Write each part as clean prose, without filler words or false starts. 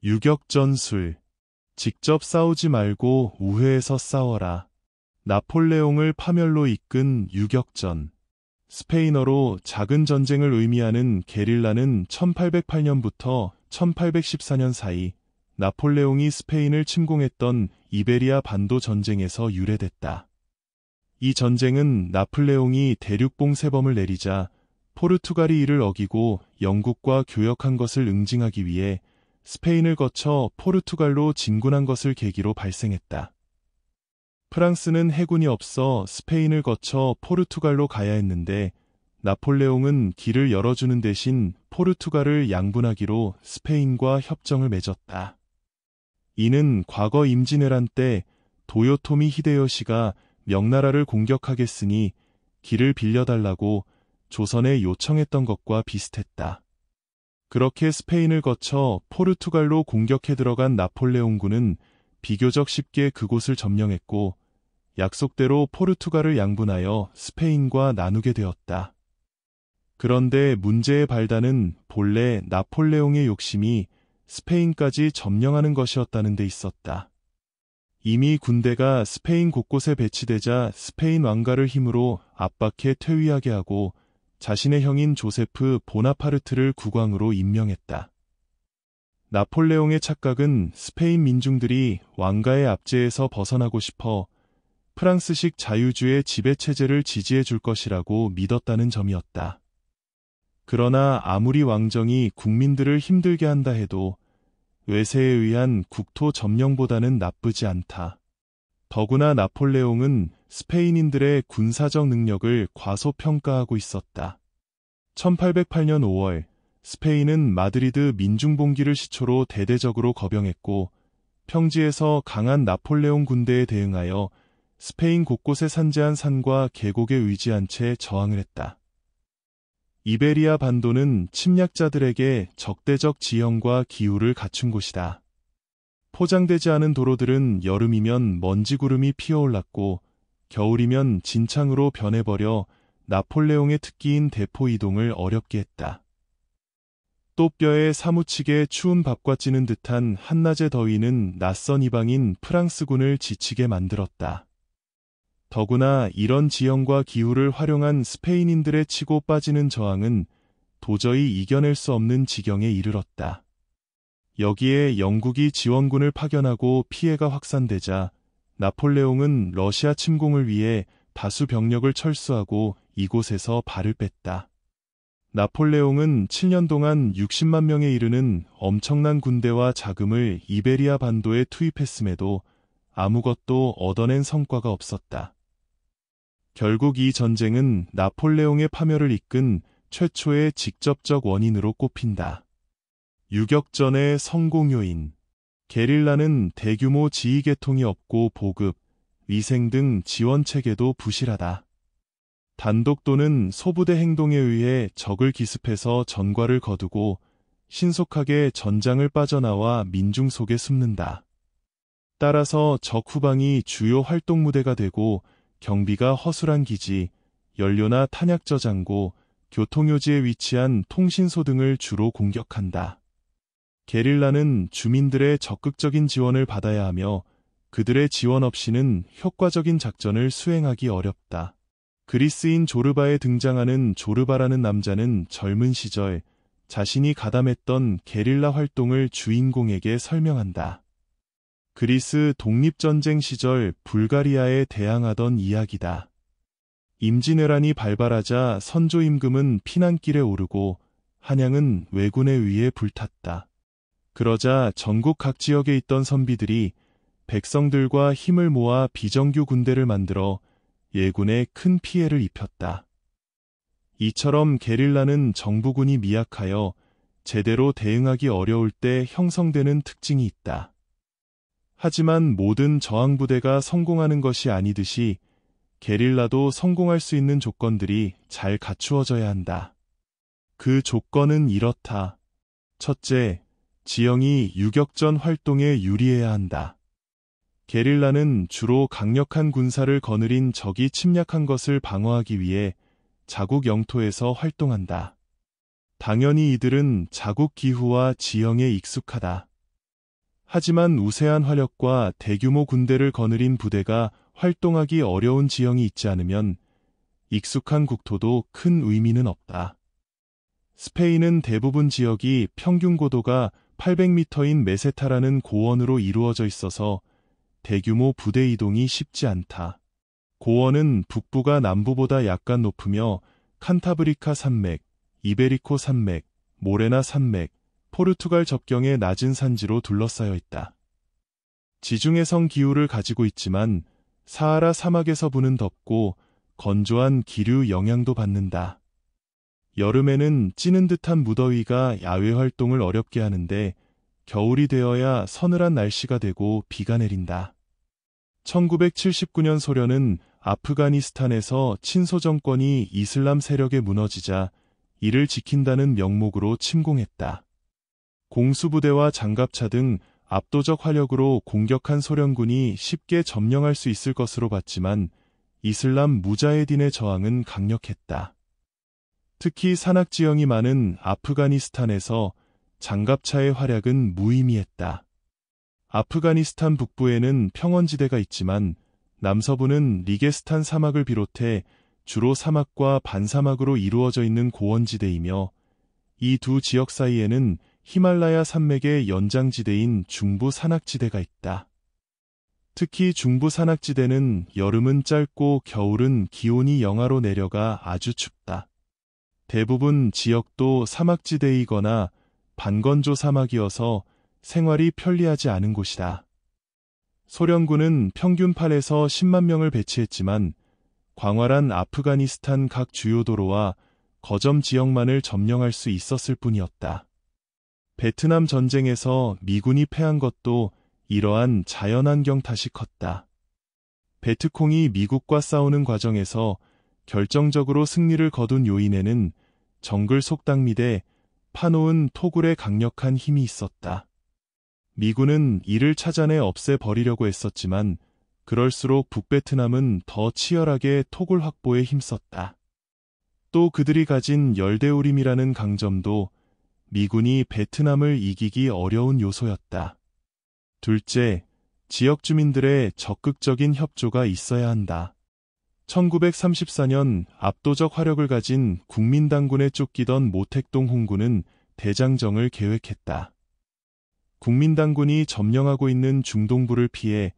유격전술. 직접 싸우지 말고 우회해서 싸워라. 나폴레옹을 파멸로 이끈 유격전. 스페인어로 작은 전쟁을 의미하는 게릴라는 1808년부터 1814년 사이 나폴레옹이 스페인을 침공했던 이베리아 반도 전쟁에서 유래됐다. 이 전쟁은 나폴레옹이 대륙봉 세범을 내리자 포르투갈이 이를 어기고 영국과 교역한 것을 응징하기 위해 스페인을 거쳐 포르투갈로 진군한 것을 계기로 발생했다. 프랑스는 해군이 없어 스페인을 거쳐 포르투갈로 가야 했는데 나폴레옹은 길을 열어주는 대신 포르투갈을 양분하기로 스페인과 협정을 맺었다. 이는 과거 임진왜란 때 도요토미 히데요시가 명나라를 공격하겠으니 길을 빌려달라고 조선에 요청했던 것과 비슷했다. 그렇게 스페인을 거쳐 포르투갈로 공격해 들어간 나폴레옹군은 비교적 쉽게 그곳을 점령했고 약속대로 포르투갈을 양분하여 스페인과 나누게 되었다. 그런데 문제의 발단은 본래 나폴레옹의 욕심이 스페인까지 점령하는 것이었다는 데 있었다. 이미 군대가 스페인 곳곳에 배치되자 스페인 왕가를 힘으로 압박해 퇴위하게 하고 자신의 형인 조세프 보나파르트를 국왕으로 임명했다. 나폴레옹의 착각은 스페인 민중들이 왕가의 압제에서 벗어나고 싶어 프랑스식 자유주의 지배체제를 지지해 줄 것이라고 믿었다는 점이었다. 그러나 아무리 왕정이 국민들을 힘들게 한다 해도 외세에 의한 국토 점령보다는 나쁘지 않다. 더구나 나폴레옹은 스페인인들의 군사적 능력을 과소평가하고 있었다. 1808년 5월 스페인은 마드리드 민중봉기를 시초로 대대적으로 거병했고 평지에서 강한 나폴레옹 군대에 대응하여 스페인 곳곳에 산재한 산과 계곡에 의지한 채 저항을 했다. 이베리아 반도는 침략자들에게 적대적 지형과 기후를 갖춘 곳이다. 포장되지 않은 도로들은 여름이면 먼지구름이 피어올랐고 겨울이면 진창으로 변해버려 나폴레옹의 특기인 대포 이동을 어렵게 했다. 또 뼈에 사무치게 추운 밥과 찌는 듯한 한낮의 더위는 낯선 이방인 프랑스군을 지치게 만들었다. 더구나 이런 지형과 기후를 활용한 스페인인들의 치고 빠지는 저항은 도저히 이겨낼 수 없는 지경에 이르렀다. 여기에 영국이 지원군을 파견하고 피해가 확산되자 나폴레옹은 러시아 침공을 위해 다수 병력을 철수하고 이곳에서 발을 뺐다. 나폴레옹은 7년 동안 60만 명에 이르는 엄청난 군대와 자금을 이베리아 반도에 투입했음에도 아무것도 얻어낸 성과가 없었다. 결국 이 전쟁은 나폴레옹의 파멸을 이끈 최초의 직접적 원인으로 꼽힌다. 유격전의 성공 요인. 게릴라는 대규모 지휘계통이 없고 보급, 위생 등 지원 체계도 부실하다. 단독 또는 소부대 행동에 의해 적을 기습해서 전과를 거두고 신속하게 전장을 빠져나와 민중 속에 숨는다. 따라서 적 후방이 주요 활동 무대가 되고 경비가 허술한 기지, 연료나 탄약 저장고, 교통요지에 위치한 통신소 등을 주로 공격한다. 게릴라는 주민들의 적극적인 지원을 받아야 하며 그들의 지원 없이는 효과적인 작전을 수행하기 어렵다. 그리스인 조르바에 등장하는 조르바라는 남자는 젊은 시절 자신이 가담했던 게릴라 활동을 주인공에게 설명한다. 그리스 독립전쟁 시절 불가리아에 대항하던 이야기다. 임진왜란이 발발하자 선조 임금은 피난길에 오르고 한양은 왜군에 의해 불탔다. 그러자 전국 각 지역에 있던 선비들이 백성들과 힘을 모아 비정규 군대를 만들어 예군에 큰 피해를 입혔다. 이처럼 게릴라는 정부군이 미약하여 제대로 대응하기 어려울 때 형성되는 특징이 있다. 하지만 모든 저항부대가 성공하는 것이 아니듯이 게릴라도 성공할 수 있는 조건들이 잘 갖추어져야 한다. 그 조건은 이렇다. 첫째, 지형이 유격전 활동에 유리해야 한다. 게릴라는 주로 강력한 군사를 거느린 적이 침략한 것을 방어하기 위해 자국 영토에서 활동한다. 당연히 이들은 자국 기후와 지형에 익숙하다. 하지만 우세한 화력과 대규모 군대를 거느린 부대가 활동하기 어려운 지형이 있지 않으면 익숙한 국토도 큰 의미는 없다. 스페인은 대부분 지역이 평균 고도가 800m인 메세타라는 고원으로 이루어져 있어서 대규모 부대 이동이 쉽지 않다. 고원은 북부가 남부보다 약간 높으며 칸타브리카 산맥, 이베리코 산맥, 모레나 산맥, 포르투갈 접경의 낮은 산지로 둘러싸여 있다. 지중해성 기후를 가지고 있지만 사하라 사막에서 부는 덥고 건조한 기류 영향도 받는다. 여름에는 찌는 듯한 무더위가 야외 활동을 어렵게 하는데 겨울이 되어야 서늘한 날씨가 되고 비가 내린다. 1979년 소련은 아프가니스탄에서 친소 정권이 이슬람 세력에 무너지자 이를 지킨다는 명목으로 침공했다. 공수부대와 장갑차 등 압도적 화력으로 공격한 소련군이 쉽게 점령할 수 있을 것으로 봤지만 이슬람 무자헤딘의 저항은 강력했다. 특히 산악지형이 많은 아프가니스탄에서 장갑차의 활약은 무의미했다. 아프가니스탄 북부에는 평원지대가 있지만 남서부는 리게스탄 사막을 비롯해 주로 사막과 반사막으로 이루어져 있는 고원지대이며 이 두 지역 사이에는 히말라야 산맥의 연장지대인 중부 산악지대가 있다. 특히 중부 산악지대는 여름은 짧고 겨울은 기온이 영하로 내려가 아주 춥다. 대부분 지역도 사막지대이거나 반건조 사막이어서 생활이 편리하지 않은 곳이다. 소련군은 평균 8에서 10만 명을 배치했지만 광활한 아프가니스탄 각 주요 도로와 거점 지역만을 점령할 수 있었을 뿐이었다. 베트남 전쟁에서 미군이 패한 것도 이러한 자연환경 탓이 컸다. 베트콩이 미국과 싸우는 과정에서 결정적으로 승리를 거둔 요인에는 정글 속닥 밑에 파놓은 토굴의 강력한 힘이 있었다. 미군은 이를 찾아내 없애버리려고 했었지만 그럴수록 북베트남은 더 치열하게 토굴 확보에 힘썼다. 또 그들이 가진 열대우림이라는 강점도 미군이 베트남을 이기기 어려운 요소였다. 둘째, 지역 주민들의 적극적인 협조가 있어야 한다. 1934년 압도적 화력을 가진 국민당군에 쫓기던 모택동 홍군은 대장정을 계획했다. 국민당군이 점령하고 있는 중동부를 피해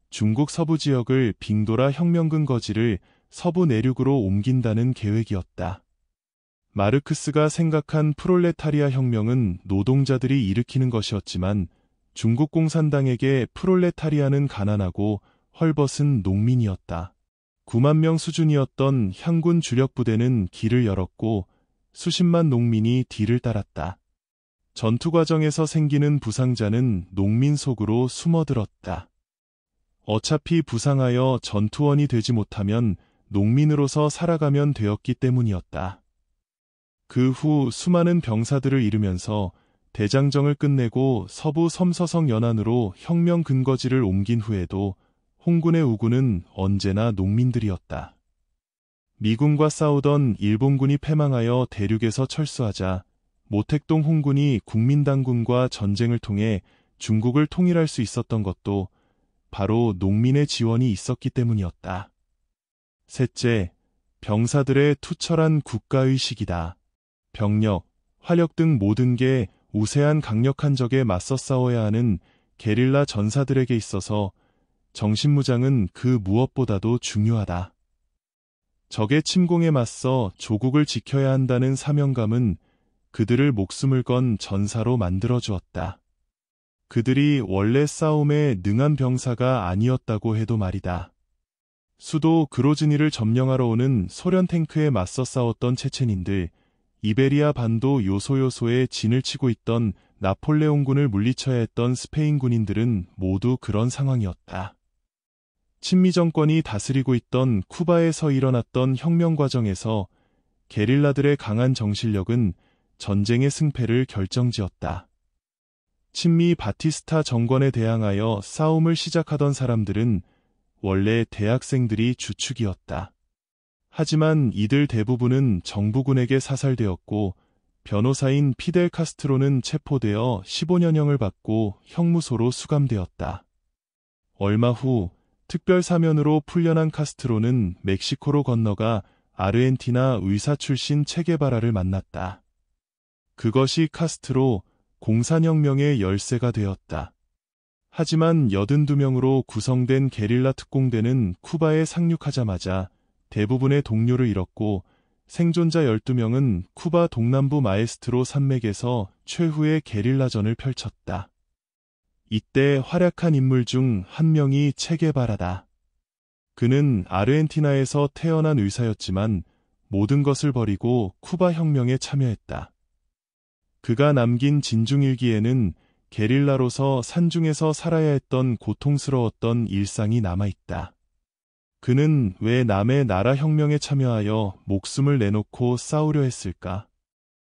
중국 서부 지역을 빙도라 혁명군 거지를 서부 내륙으로 옮긴다는 계획이었다. 마르크스가 생각한 프롤레타리아 혁명은 노동자들이 일으키는 것이었지만 중국 공산당에게 프롤레타리아는 가난하고 헐벗은 농민이었다. 9만 명 수준이었던 향군 주력 부대는 길을 열었고 수십만 농민이 뒤를 따랐다. 전투 과정에서 생기는 부상자는 농민 속으로 숨어들었다. 어차피 부상하여 전투원이 되지 못하면 농민으로서 살아가면 되었기 때문이었다. 그 후 수많은 병사들을 잃으면서 대장정을 끝내고 서부 섬서성 연안으로 혁명 근거지를 옮긴 후에도 홍군의 우군은 언제나 농민들이었다. 미군과 싸우던 일본군이 패망하여 대륙에서 철수하자 모택동 홍군이 국민당군과 전쟁을 통해 중국을 통일할 수 있었던 것도 바로 농민의 지원이 있었기 때문이었다. 셋째, 병사들의 투철한 국가의식이다. 병력, 화력 등 모든 게 우세한 강력한 적에 맞서 싸워야 하는 게릴라 전사들에게 있어서 정신무장은 그 무엇보다도 중요하다. 적의 침공에 맞서 조국을 지켜야 한다는 사명감은 그들을 목숨을 건 전사로 만들어주었다. 그들이 원래 싸움에 능한 병사가 아니었다고 해도 말이다. 수도 그로즈니를 점령하러 오는 소련 탱크에 맞서 싸웠던 체첸인들, 이베리아 반도 요소요소에 진을 치고 있던 나폴레옹군을 물리쳐야 했던 스페인 군인들은 모두 그런 상황이었다. 친미 정권이 다스리고 있던 쿠바에서 일어났던 혁명 과정에서 게릴라들의 강한 정신력은 전쟁의 승패를 결정지었다. 친미 바티스타 정권에 대항하여 싸움을 시작하던 사람들은 원래 대학생들이 주축이었다. 하지만 이들 대부분은 정부군에게 사살되었고 변호사인 피델 카스트로는 체포되어 15년형을 받고 형무소로 수감되었다. 얼마 후 특별 사면으로 풀려난 카스트로는 멕시코로 건너가 아르헨티나 의사 출신 체게바라를 만났다. 그것이 카스트로 공산혁명의 열쇠가 되었다. 하지만 82명으로 구성된 게릴라 특공대는 쿠바에 상륙하자마자 대부분의 동료를 잃었고 생존자 12명은 쿠바 동남부 마에스트로 산맥에서 최후의 게릴라전을 펼쳤다. 이때 활약한 인물 중 한 명이 체게바라다. 그는 아르헨티나에서 태어난 의사였지만 모든 것을 버리고 쿠바 혁명에 참여했다. 그가 남긴 진중일기에는 게릴라로서 산중에서 살아야 했던 고통스러웠던 일상이 남아있다. 그는 왜 남의 나라 혁명에 참여하여 목숨을 내놓고 싸우려 했을까?